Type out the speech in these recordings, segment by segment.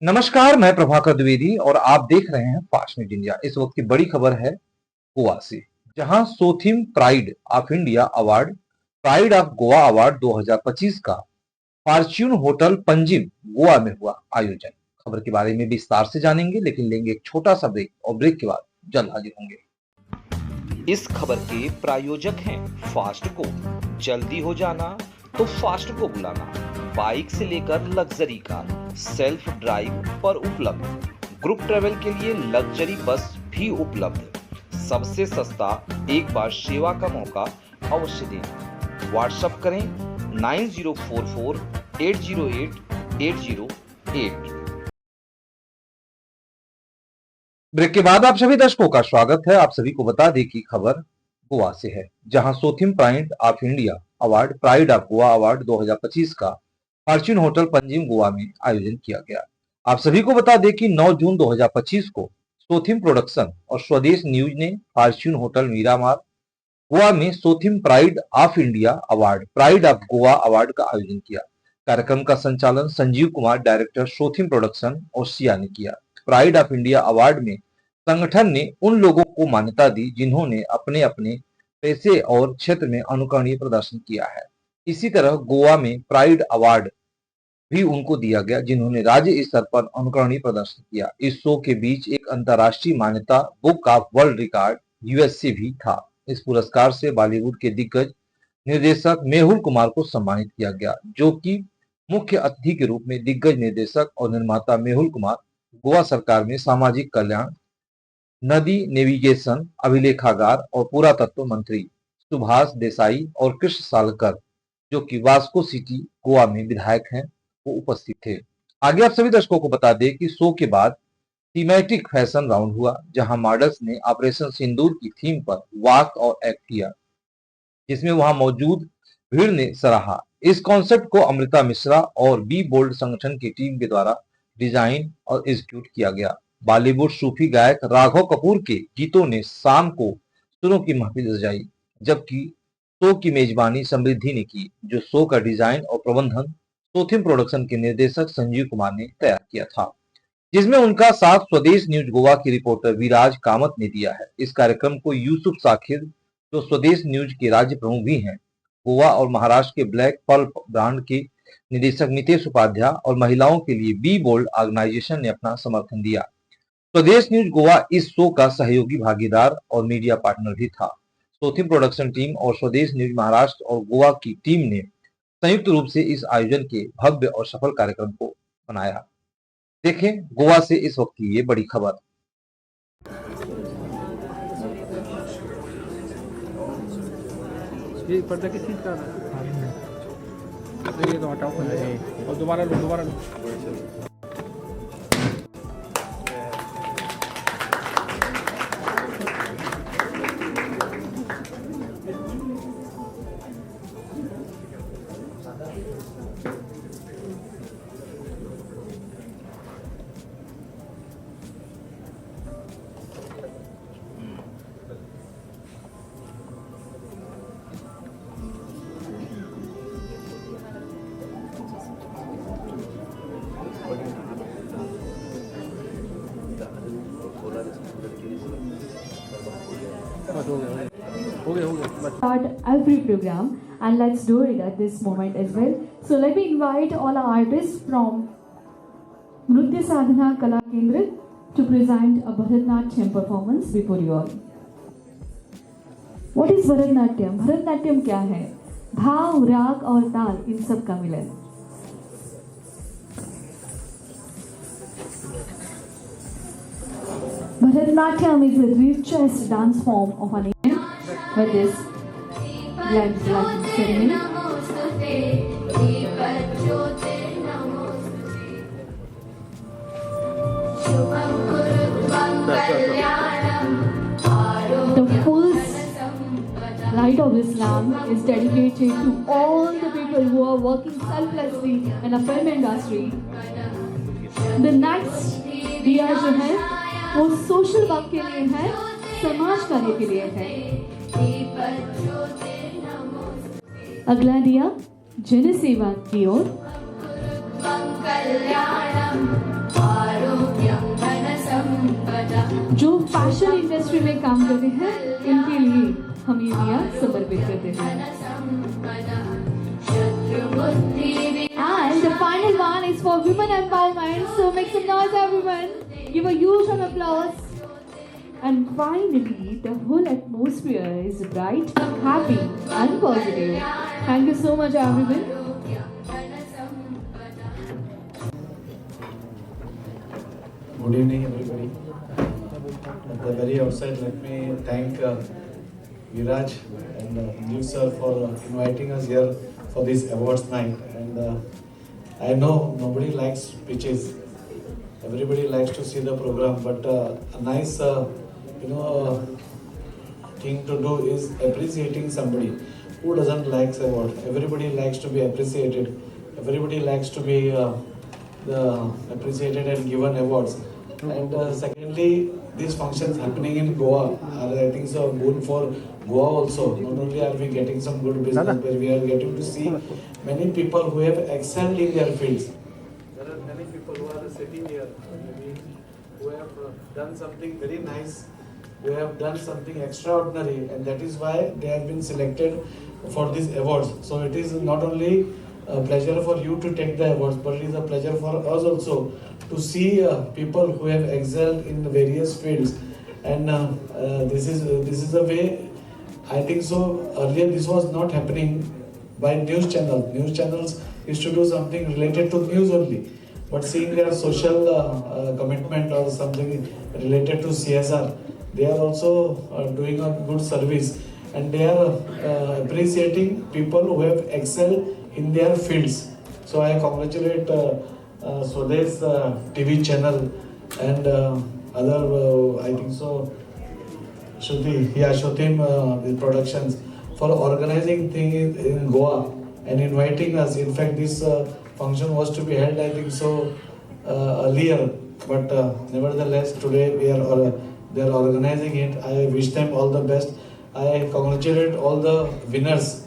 नमस्कार, मैं प्रभाकर द्विवेदी और आप देख रहे हैं फास्ट न्यूज इंडिया। इस वक्त की बड़ी खबर है गोवा से, जहां Sothim pride of India award, pride of Goa award 2025 का फॉर्च्यून होटल पंजिम गोवा में हुआ आयोजन। खबर के बारे में विस्तार से जानेंगे, लेकिन लेंगे एक छोटा सा ब्रेक और ब्रेक के बाद जल्द हाजिर होंगे। इस खबर के प्रायोजक हैं फास्ट को। जल्दी हो जाना तो फास्ट को बुलाना। बाइक से लेकर लग्जरी कार सेल्फ ड्राइव पर उपलब्ध। ग्रुप ट्रेवल के लिए लग्जरी बस भी उपलब्ध। सबसे सस्ता एक बार सेवा का मौका अवश्य दें। व्हाट्सएप करें 9044808808। ब्रेक के बाद आप सभी दर्शकों का स्वागत है। आप सभी को बता दें कि खबर गोवा से है, जहां Sothim pride of India award, pride of Goa award 2025 का फॉर्च्यून होटल पंजिम गोवा में आयोजन किया गया। आप सभी को बता दें कि 9 जून 2025 को सोथिम प्रोडक्शन और स्वदेश न्यूज ने फॉर्च्यून होटल मीरामार गोवा में Sothim pride of India award, pride of Goa award का आयोजन किया। कार्यक्रम का संचालन संजीव कुमार, डायरेक्टर सोथिम प्रोडक्शन और सिया ने किया। प्राइड ऑफ इंडिया अवार्ड में संगठन ने उन लोगों को मान्यता दी जिन्होंने अपने अपने पैसे और क्षेत्र में अनुकरणीय प्रदर्शन किया है। इसी तरह गोवा में प्राइड अवार्ड भी उनको दिया गया जिन्होंने राज्य स्तर पर अनुकरणीय प्रदर्शन किया। इस शो के बीच एक अंतर्राष्ट्रीय मान्यता book of world record USC भी था। इस पुरस्कार से बॉलीवुड के दिग्गज निर्देशक मेहुल कुमार को सम्मानित किया गया, जो कि मुख्य अतिथि के रूप में दिग्गज निर्देशक और निर्माता मेहुल कुमार, गोवा सरकार में सामाजिक कल्याण, नदी नेविगेशन, अभिलेखागार और पुरातत्व मंत्री सुभाष देसाई और कृष्ण सालकर, जो कि वास्को सिटी गोवा में विधायक हैं, वो उपस्थित थे। आगे आप सभी दर्शकों को बता दें कि शो के बाद थीमेटिक फैशन राउंड हुआ, जहां मॉडल्स ने ऑपरेशन सिंदूर की थीम पर वॉक और एक्ट किया, जिसमें वहां मौजूद भीड़ ने सराहा। इस कॉन्सेप्ट को अमृता मिश्रा और बी बोल्ड संगठन की टीम के द्वारा डिजाइन और एग्जीक्यूट किया गया। बॉलीवुड सूफी गायक राघव कपूर के गीतों ने शाम को सुरों की महफिल सजाई, जबकि शो की मेजबानी समृद्धि ने की, जो शो का डिजाइन और प्रबंधन सोथिम प्रोडक्शन के निर्देशक संजीव कुमार ने तैयार किया था, जिसमें उनका साथ स्वदेश न्यूज गोवा की रिपोर्टर विराज कामत ने दिया है। इस कार्यक्रम को यूसुफ साखिर, जो स्वदेश न्यूज के राज्य प्रमुख भी हैं, गोवा और महाराष्ट्र के ब्लैक पल्प ब्रांड के निदेशक मितेश उपाध्याय और महिलाओं के लिए बी बोल्ड ऑर्गेनाइजेशन ने अपना समर्थन दिया। स्वदेश न्यूज गोवा इस शो का सहयोगी भागीदार और मीडिया पार्टनर भी था। सोथिम प्रोडक्शन टीम और स्वदेश न्यूज महाराष्ट्र और गोवा की टीम ने संयुक्त रूप से इस आयोजन के भव्य और सफल कार्यक्रम को बनाया। देखें गोवा से इस वक्त की ये बड़ी खबर। ये पर्दा किस चीज का है? ये तो हटाओ और दोबारा लो। Start every program, and let's do it at this moment as well. So let me invite all our artists from Nritya Sadhana Kala Kendra to present a Bharatnatyam performance before you all. What is Bharatnatyam? Bharatnatyam क्या है? भाव, राग और ताल, इन सब का मिलन। Bharatnatyam is the richest dance form of an Indian with this blend ceremony. The full light of Islam is dedicated to all the people who are working selflessly in the film industry. The next दिया जो है वो social work के लिए है, समाज कार्य के लिए है। अगला दिया जन सेवा की ओर। जो फैशन इंडस्ट्री में काम करते हैं उनके लिए हम ये दिया समर्पित करते हैं. And the final one is for women empowerment. So make some noise, everyone. Give a huge round of applause. And finally, the whole atmosphere is bright, happy, and positive. Thank you so much, everyone. Good evening, everybody. At the very outset, let me thank Viraj and you, sir, for inviting us here for this awards night. And I know nobody likes speeches. Everybody likes to see the program, but a nice, thing to do is appreciating somebody. Who doesn't like award? Everybody likes to be appreciated. Everybody likes to be appreciated and given awards. And secondly, these functions happening in Goa are, I think, so boon for Goa also. Not only are we getting some good business, but we are getting to see many people who have excelled in their fields. There are many people who are sitting here, maybe who have done something very nice, who have done something extraordinary, and that is why they have been selected for these awards. So it is not only a pleasure for you to take the awards, but it is a pleasure for us also to see people who have excelled in various fields. And this is a way, I think so. Earlier this was not happening by news channels. News channels used to do something related to news only. But seeing their social commitment or something related to CSR, they are also doing a good service, and they are appreciating people who have excelled in their fields. So I congratulate Swadesh TV channel and other, I think so, Shrutim Productions for organizing things in Goa and inviting us. In fact, this function was to be held, I think so, earlier, but nevertheless today they are organizing it. I wish them all the best. I congratulate all the winners.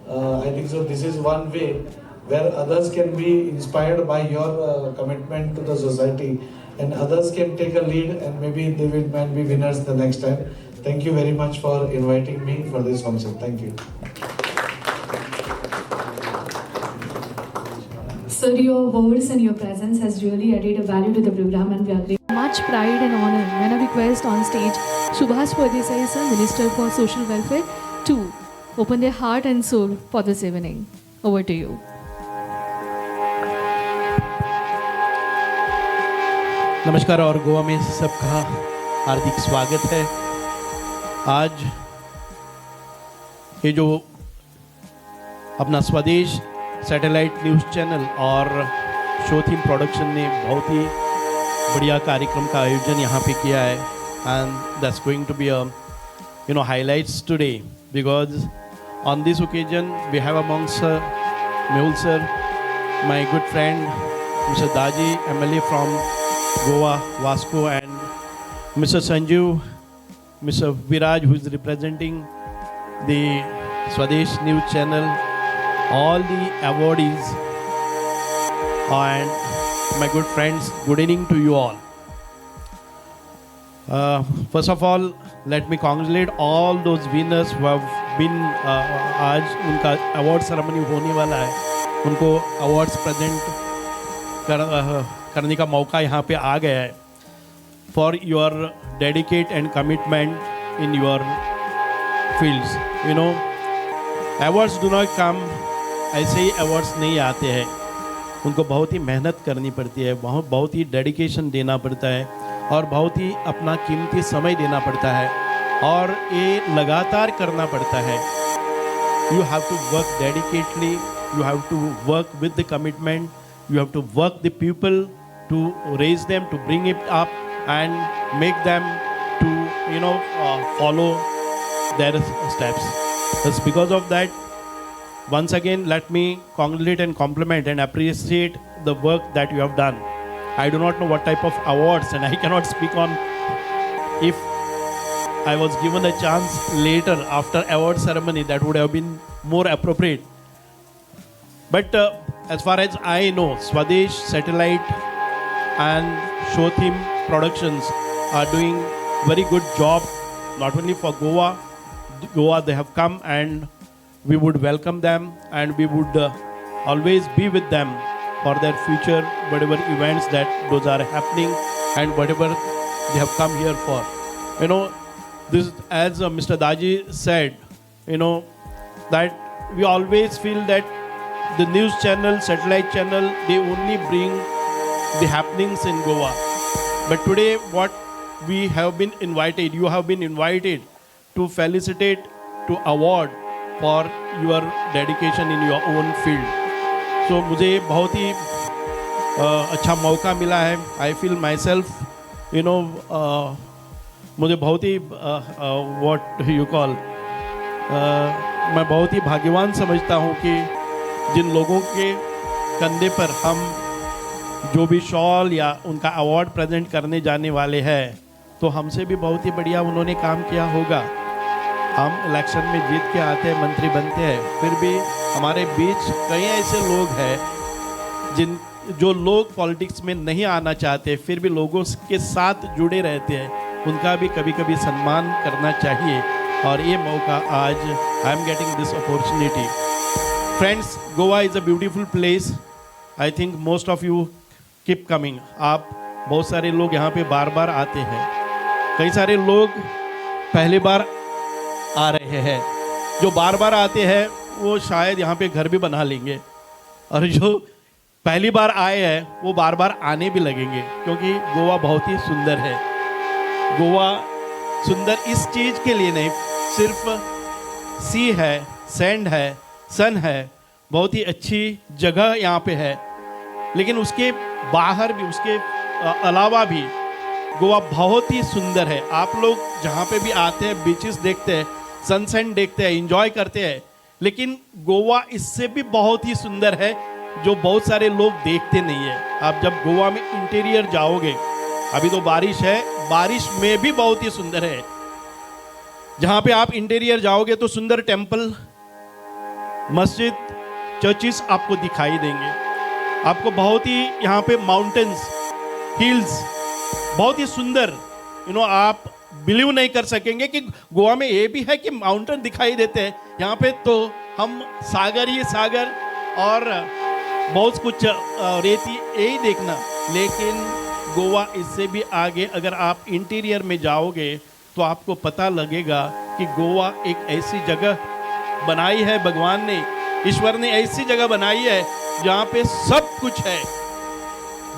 I think so. This is one way where others can be inspired by your commitment to the society, and others can take a lead, and maybe they will might be winners the next time. Thank you very much for inviting me for this function. Thank you. Sir, your words and your presence has really added a value to the program, and we are great. Much pride and honor when I request on stage Subhash Pardesai, sir, Minister for Social Welfare, to open their heart and soul for this evening. Over to you. नमस्कार और गोवा में सबका हार्दिक स्वागत है। आज ये जो अपना स्वदेश सैटेलाइट न्यूज़ चैनल और शोथिम प्रोडक्शन ने बहुत ही बढ़िया कार्यक्रम का आयोजन यहाँ पे किया है, and that's going to be highlights today, because on this occasion we have amongst Mehul sir, my good friend Mr. Daji, MLA from Goa, Vasco, and Mr. Sanju, Mr. Viraj, who is representing the Swadesh News Channel, all the awardees, and my good friends, good evening to you all. First of all, let me congratulate all those winners who have been आज उनका award ceremony होने वाला है, उनको awards present करने का मौका यहाँ पे आ गया है, for your dedicate and commitment in your fields. Awards do not come ऐसे ही, अवार्ड्स नहीं आते हैं, उनको बहुत ही मेहनत करनी पड़ती है, बहुत ही डेडिकेशन देना पड़ता है, और बहुत ही अपना कीमती समय देना पड़ता है, और ये लगातार करना पड़ता है. You have to work dedicatedly, you have to work with the commitment, you have to work the people to raise them, to bring it up and make them to follow their steps. Just because of that, once again let me congratulate and compliment and appreciate the work that you have done. I do not know what type of awards, and I cannot speak on. If I was given a chance later after award ceremony, that would have been more appropriate. But as far as I know, Swadesh Satellite and Shothim Productions are doing very good job, not only for Goa. Goa, they have come and we would welcome them and we would always be with them for their future, whatever events that those are happening and whatever they have come here for. You know, this, as Mr. Daji said, you know, that we always feel that the news channel, satellite channel, they only bring the happenings in Goa. But today what we have been invited, you have been invited to felicitate, to award for your dedication in your own field. So मुझे बहुत ही अच्छा मौका मिला है. I feel myself, you know, मुझे बहुत ही what you call, मैं बहुत ही भाग्यवान समझता हूँ कि जिन लोगों के कंधे पर हम जो भी शॉल या उनका अवार्ड प्रेजेंट करने जाने वाले हैं, तो हमसे भी बहुत ही बढ़िया उन्होंने काम किया होगा. हम इलेक्शन में जीत के आते हैं, मंत्री बनते हैं, फिर भी हमारे बीच कई ऐसे लोग हैं जो लोग पॉलिटिक्स में नहीं आना चाहते, फिर भी लोगों के साथ जुड़े रहते हैं. उनका भी कभी कभी सम्मान करना चाहिए और ये मौका आज I am getting this opportunity. Friends, Goa is a beautiful place. I think most of you keep coming. आप बहुत सारे लोग यहाँ पे बार बार आते हैं. कई सारे लोग पहली बार आ रहे हैं. जो बार बार आते हैं वो शायद यहाँ पे घर भी बना लेंगे, और जो पहली बार आए हैं वो बार बार आने भी लगेंगे, क्योंकि गोवा बहुत ही सुंदर है. गोवा सुंदर इस चीज़ के लिए नहीं, सिर्फ सी है, सैंड है, सन है, बहुत ही अच्छी जगह यहाँ पे है, लेकिन उसके बाहर भी, उसके अलावा भी गोवा बहुत ही सुंदर है. आप लोग जहाँ पे भी आते हैं, बीचेस देखते हैं, सनसेट देखते हैं, एंजॉय करते हैं, लेकिन गोवा इससे भी बहुत ही सुंदर है जो बहुत सारे लोग देखते नहीं है. आप जब गोवा में इंटीरियर जाओगे, अभी तो बारिश है, बारिश में भी बहुत ही सुंदर है. जहाँ पे आप इंटीरियर जाओगे तो सुंदर टेम्पल, मस्जिद, चर्चिस आपको दिखाई देंगे. आपको बहुत ही यहाँ पे माउंटेन्स, हिल्स, बहुत ही सुंदर, यू नो, आप बिलीव नहीं कर सकेंगे कि गोवा में ये भी है कि माउंटेन दिखाई देते हैं. यहाँ पे तो हम सागर ही सागर और बहुत कुछ रेती यही देखना, लेकिन गोवा इससे भी आगे अगर आप इंटीरियर में जाओगे तो आपको पता लगेगा कि गोवा एक ऐसी जगह बनाई है भगवान ने, ईश्वर ने ऐसी जगह बनाई है जहाँ पे सब कुछ है.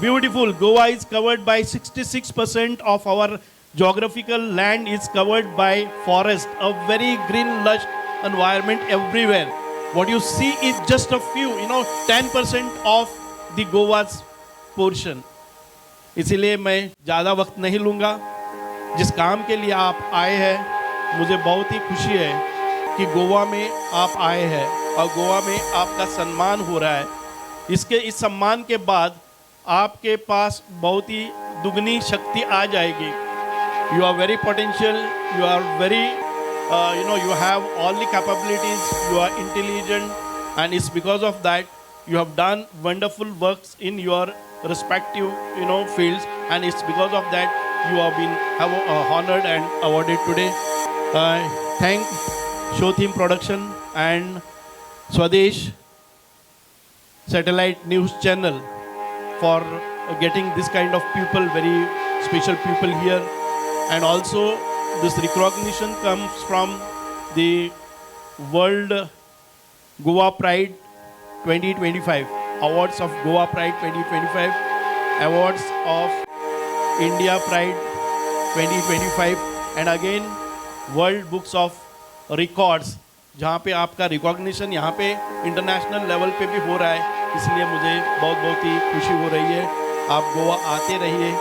Beautiful. Goa is covered by 66% of our geographical land is covered by forest, a very green lush environment everywhere. What you see is just a few, 10% of the Goa's portion. इसीलिए मैं ज़्यादा वक्त नहीं लूँगा. जिस काम के लिए आप आए हैं, मुझे बहुत ही खुशी है कि गोवा में आप आए हैं और गोवा में आपका सम्मान हो रहा है. इस सम्मान के बाद आपके पास बहुत ही दुगनी शक्ति आ जाएगी. You are very potential, you are very you have all the capabilities, you are intelligent, and it's because of that you have done wonderful works in your respective fields, and it's because of that you have been honored and awarded today. Thank Shothim Production and Swadesh Satellite News Channel for getting this kind of people, very special people here. And also this recognition comes from the World Goa Pride 2025, Awards of Goa Pride 2025, Awards of India Pride 2025, and again World Books of Records, जहाँ पे आपका recognition यहाँ पे international level पे भी हो रहा है. इसलिए मुझे बहुत बहुत ही खुशी हो रही है. आप गोवा आते रहिए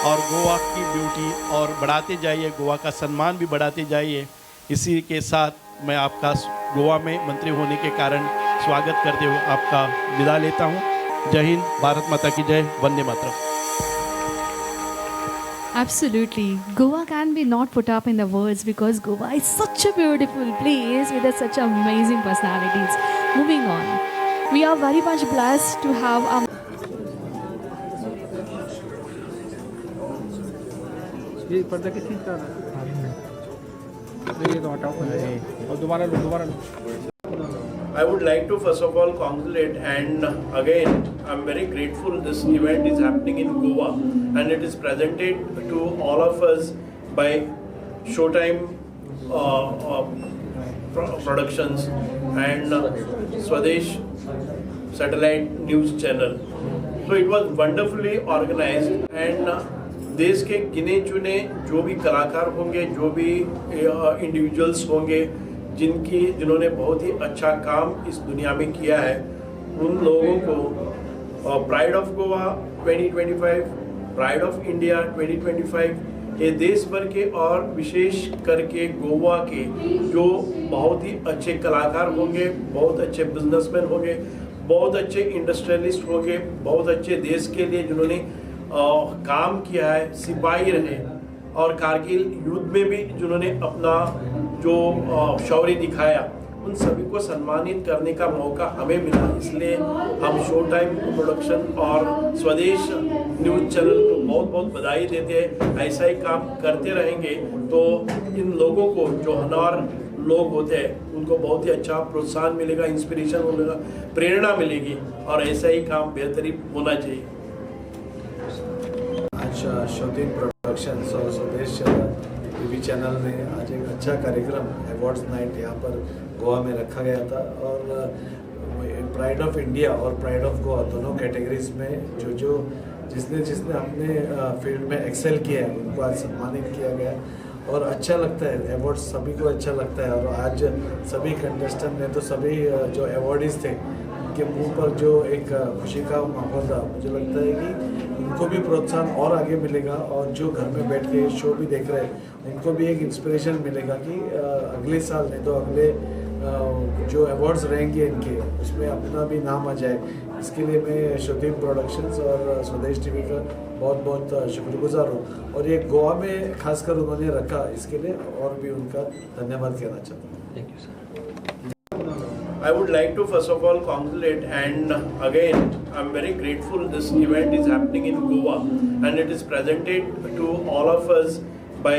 और गोवा की ब्यूटी और बढ़ाते जाइए, गोवा का सम्मान भी बढ़ाते जाइए. इसी के साथ मैं आपका गोवा में मंत्री होने के कारण स्वागत करते हुए आपका विदा लेता हूँ. जय हिंद, भारत माता की जय, Vande Mataram. Absolutely. Goa can be not put up in the words because Goa is such a beautiful place with such amazing personalities. Moving on. We are very much blessed to have our ये पर्दा किस चीज़ का है? तो ये तो हटाओ पहले और दोबारा लो I would like to first of all congratulate, and again I'm very grateful this event is happening in Goa and it is presented to all of us by Showtime Productions and Swadesh Satellite News Channel. So it was wonderfully organized, and देश के गिने चुने जो भी कलाकार होंगे, जो भी इंडिविजुअल्स होंगे जिन्होंने बहुत ही अच्छा काम इस दुनिया में किया है, उन लोगों को pride of Goa 2025, pride of India 2025, ये देश भर के और विशेष करके गोवा के जो बहुत ही अच्छे कलाकार होंगे, बहुत अच्छे बिजनेसमैन होंगे, बहुत अच्छे इंडस्ट्रियलिस्ट होंगे, बहुत अच्छे देश के लिए जिन्होंने काम किया है, सिपाही रहे और कारगिल युद्ध में भी जिन्होंने अपना जो शौर्य दिखाया, उन सभी को सम्मानित करने का मौका हमें मिला। इसलिए हम शो टाइम प्रोडक्शन और स्वदेश न्यूज़ चैनल को बहुत बहुत बधाई देते हैं। ऐसा ही काम करते रहेंगे तो इन लोगों को जो होनहार लोग होते हैं उनको बहुत ही अच्छा प्रोत्साहन मिलेगा, इंस्पिरेशन मिलेगा, प्रेरणा मिलेगी और ऐसा ही काम बेहतरीन होना चाहिए। आज शौतीन प्रोडक्शंस और स्वदेश टीवी चैनल ने आज एक अच्छा कार्यक्रम अवार्ड्स नाइट यहाँ पर गोवा में रखा गया था और प्राइड ऑफ इंडिया और प्राइड ऑफ गोवा दोनों कैटेगरीज में जो जिसने अपने फील्ड में एक्सेल किया है उनको आज सम्मानित किया गया और अच्छा लगता है। अवार्ड्स सभी को अच्छा लगता है और आज सभी कंटेस्टेंट ने तो सभी जो अवार्डीज थे के मुंह पर जो एक खुशी का माहौल था, मुझे लगता है कि उनको भी प्रोत्साहन और आगे मिलेगा और जो घर में बैठ के शो भी देख रहे हैं उनको भी एक इंस्पिरेशन मिलेगा कि अगले साल नहीं तो अगले जो अवार्ड्स रहेंगे इनके उसमें अपना भी नाम आ जाए। इसके लिए मैं शौतीन प्रोडक्शंस और स्वदेश टीवी का बहुत बहुत शुक्रगुजार हूँ और ये गोवा में खासकर उन्होंने रखा, इसके लिए और भी उनका धन्यवाद कहना चाहता हूँ। Thank you sir. I would like to first of all congratulate, and again I'm very grateful this event is happening in Goa and it is presented to all of us by